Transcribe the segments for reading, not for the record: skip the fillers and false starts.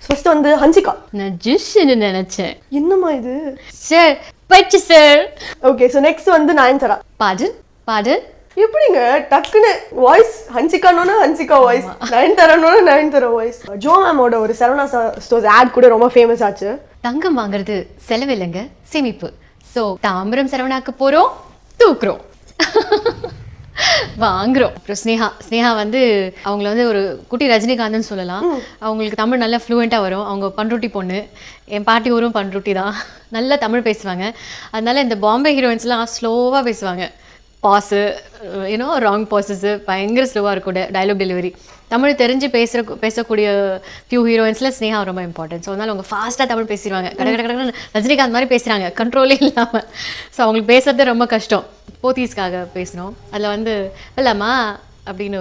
First வந்து ஹன்சிகா. நான் ஜிஷ்னு நினைச்சேன். என்னம்மா இது? சார் பச்சு சார். ஓகே, ஸோ நெக்ஸ்ட் வந்து நயன்தாரா. பாடன் எப்படிங்க டக்குன்னு வாய்ஸ் ஹன்சிகானோன்னா ஹன்சிகா வாய்ஸ், நயன்தாரானோன்னா நயன்தாரா வாய்ஸ். ஜோ மேமோட ஒரு சரவணா ஸ்டோர்ஸ் ஆட் கூட ரொம்ப ஃபேமஸ் ஆச்சு. தங்கம் வாங்குறது செலவில்லைங்க, சேமிப்பு. ஸோ தாம்பரம் சரவணாக்கு போகிறோம், தூக்குறோம், வாங்குறோம். அப்புறம் ஸ்னேகா வந்து அவங்கள வந்து ஒரு குட்டி ரஜினிகாந்த்னு சொல்லலாம். அவங்களுக்கு தமிழ் நல்லா ஃப்ளூயண்ட்டாக வரும். அவங்க பண்ருட்டி பொண்ணு, என் பாட்டி ஊரும் பண்ருட்டி தான். நல்லா தமிழ் பேசுவாங்க. அதனால இந்த பாம்பே ஹீரோயின்ஸ்லாம் ஸ்லோவாக பேசுவாங்க. பாஸு ராங் பாஸஸு பயங்கர ஸ்லோவாக இருக்கும் டைலாக் டெலிவரி. தமிழ் தெரிஞ்சு பேசக்கூடிய ஃபியூ ஹீரோயின்ஸில் ஸ்னேகா ரொம்ப இம்பார்ட்டன்ட். ஸோ அதனால் அவங்க ஃபாஸ்ட்டாக தமிழ் பேசிடுவாங்க. கடை ரஜினிகாந்த் மாதிரி பேசுகிறாங்க, கண்ட்ரோலே இல்லாமல். ஸோ அவங்களுக்கு பேசுறது ரொம்ப கஷ்டம். போத்தீஸ்க்காக பேசினோம். அதில் வந்து இல்லைம்மா அப்படின்னு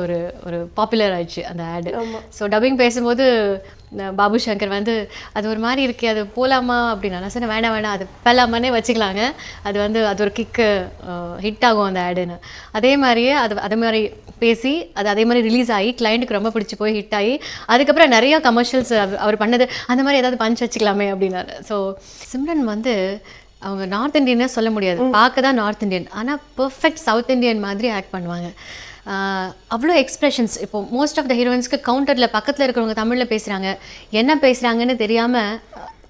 ஒரு பாப்புலர் ஆயிடுச்சு அந்த ஆடு. ஸோ டப்பிங் பேசும்போது பாபு சங்கர் வந்து அது ஒரு மாதிரி இருக்கே, அது போகலாமா அப்படின்னா நான் சொன்னேன் வேணாம் அது பெல்லாமானே வச்சுக்கலாங்க. அது ஒரு கிக்கு ஹிட் ஆகும் அந்த ஆடுன்னு. அதே மாதிரியே அதே மாதிரி பேசி அதே மாதிரி ரிலீஸ் ஆகி கிளைண்ட்டுக்கு ரொம்ப பிடிச்சி போய் ஹிட் ஆகி அதுக்கப்புறம் நிறையா கமர்ஷியல்ஸ் அவர் பண்ணது அந்த மாதிரி ஏதாவது பஞ்ச் வச்சுக்கலாமே அப்படின்னாரு. ஸோ சிம்ரன் வந்து அவங்க நார்த் இந்தியனே சொல்ல முடியாது, பார்க்க தான் நார்த் இந்தியன், ஆனால் பர்ஃபெக்ட் சவுத் இந்தியன் மாதிரி ஆக்ட் பண்ணுவாங்க. அவ்வளோ எக்ஸ்ப்ரெஷன்ஸ். இப்போ மோஸ்ட் ஆஃப் த ஹீரோயின்ஸ்க்கு கவுண்டரில் பக்கத்தில் இருக்கிறவங்க தமிழில் பேசுகிறாங்க, என்ன பேசுகிறாங்கன்னு தெரியாமல்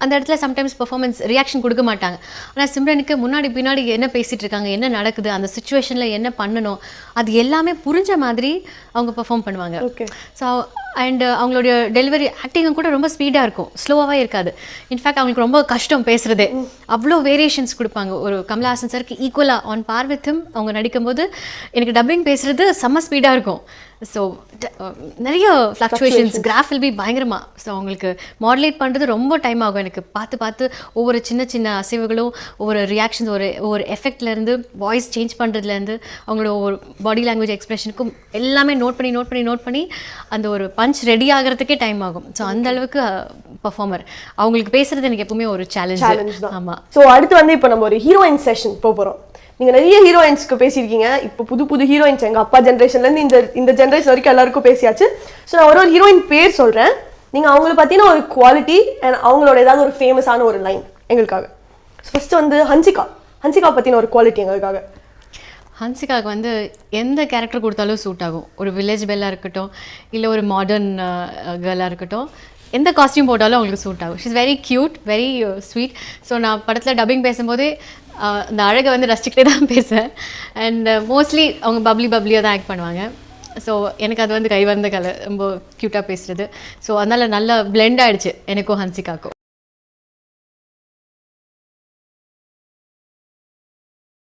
அந்த இடத்துல சம்டைம்ஸ் பெர்ஃபார்மன்ஸ் ரியாக்ஷன் கொடுக்க மாட்டாங்க. ஆனால் சிம்ரனுக்கு முன்னாடி பின்னாடி என்ன பேசிகிட்டு இருக்காங்க, என்ன நடக்குது, அந்த சுச்சுவேஷனில் என்ன பண்ணணும், அது எல்லாமே புரிஞ்ச மாதிரி அவங்க பெர்ஃபார்ம் பண்ணுவாங்க. ஓகே. ஸோ அண்ட் அவங்களுடைய டெலிவரி ஆக்டிங்கும் கூட ரொம்ப ஸ்பீடாக இருக்கும், ஸ்லோவாகவே இருக்காது. இன்ஃபேக்ட் அவங்களுக்கு ரொம்ப கஷ்டம் பேசுகிறதே. அவ்வளோ வேரியேஷன்ஸ் கொடுப்பாங்க. ஒரு கமலஹாசன் சாருக்கு ஈக்குவலாக ஆன் பார் வித் ஹிம் அவங்க நடிக்கும்போது எனக்கு டப்பிங் பேசுகிறது செம்ம ஸ்பீடாக இருக்கும். ஸோ நிறைய ஃப்ளக்சுவேஷன்ஸ், கிராஃப் வில் பி பயங்கரமாக. ஸோ அவங்களுக்கு மாடுலேட் பண்ணுறது ரொம்ப டைம் ஆகும். எனக்கு பார்த்து ஒவ்வொரு சின்ன அசைவுகளும், ஒவ்வொரு ரியாக்ஷன்ஸ், ஒவ்வொரு எஃபெக்ட்லேருந்து வாய்ஸ் சேஞ்ச் பண்ணுறதுலேருந்து அவங்களோட ஒவ்வொரு பாடி லாங்குவேஜ் எக்ஸ்பிரஷனுக்கும் எல்லாமே நோட் பண்ணி அந்த ஒரு பஞ்ச் ரெடி ஆகிறதுக்கே டைம் ஆகும். ஸோ அந்த அளவுக்கு பர்ஃபார்மர். அவங்களுக்கு பேசுறது எனக்கு எப்பவுமே ஒரு சேலஞ்ச் தான். ஆமாம். ஸோ அடுத்து வந்து இப்போ நம்ம ஒரு ஹீரோயின் செஷன் போகிறோம். நீங்கள் நிறைய ஹீரோயின்ஸ்க்கு பேசியிருக்கீங்க. இப்போ புது ஹீரோயின்ஸ் எங்கள் அப்பா ஜென்ரேஷன்லேருந்து இந்த ஜென்ரேஷன் வரைக்கும் எல்லாருக்கும் பேசியாச்சு. ஸோ நான் ஒரு ஹீரோயின் பேர் சொல்கிறேன், நீங்கள் அவங்கள பார்த்தீங்கன்னா ஒரு குவாலிட்டி அண்ட் அவங்களோட ஏதாவது ஒரு ஃபேமஸான ஒரு லைன் எங்களுக்காக. ஃபர்ஸ்ட் வந்து ஹன்சிகா பற்றின ஒரு குவாலிட்டி எங்களுக்காக. ஹன்சிகாவுக்கு வந்து எந்த கேரக்டர் கொடுத்தாலும் சூட் ஆகும். ஒரு வில்லேஜ் பெல்லாக இருக்கட்டும், இல்லை ஒரு மாடர்ன் கேர்ளாக இருக்கட்டும், எந்த காஸ்டியூம் போட்டாலும் அவங்களுக்கு சூட் ஆகும். She is very cute, very sweet. So நான் படத்தில் டப்பிங் பேசும்போதே அந்த அழகை வந்து ரசிச்சுக்கிட்டே தான் பேசுவேன். அண்ட் மோஸ்ட்லி அவங்க பப்ளியாக தான் ஆக்ட் பண்ணுவாங்க. ஸோ எனக்கு அது வந்து கை வந்த கலை, ரொம்ப க்யூட்டாக பேசுகிறது. ஸோ அதனால் நல்லா பிளெண்ட் ஆகிடுச்சு எனக்கும் ஹன்சிகாக்கும்.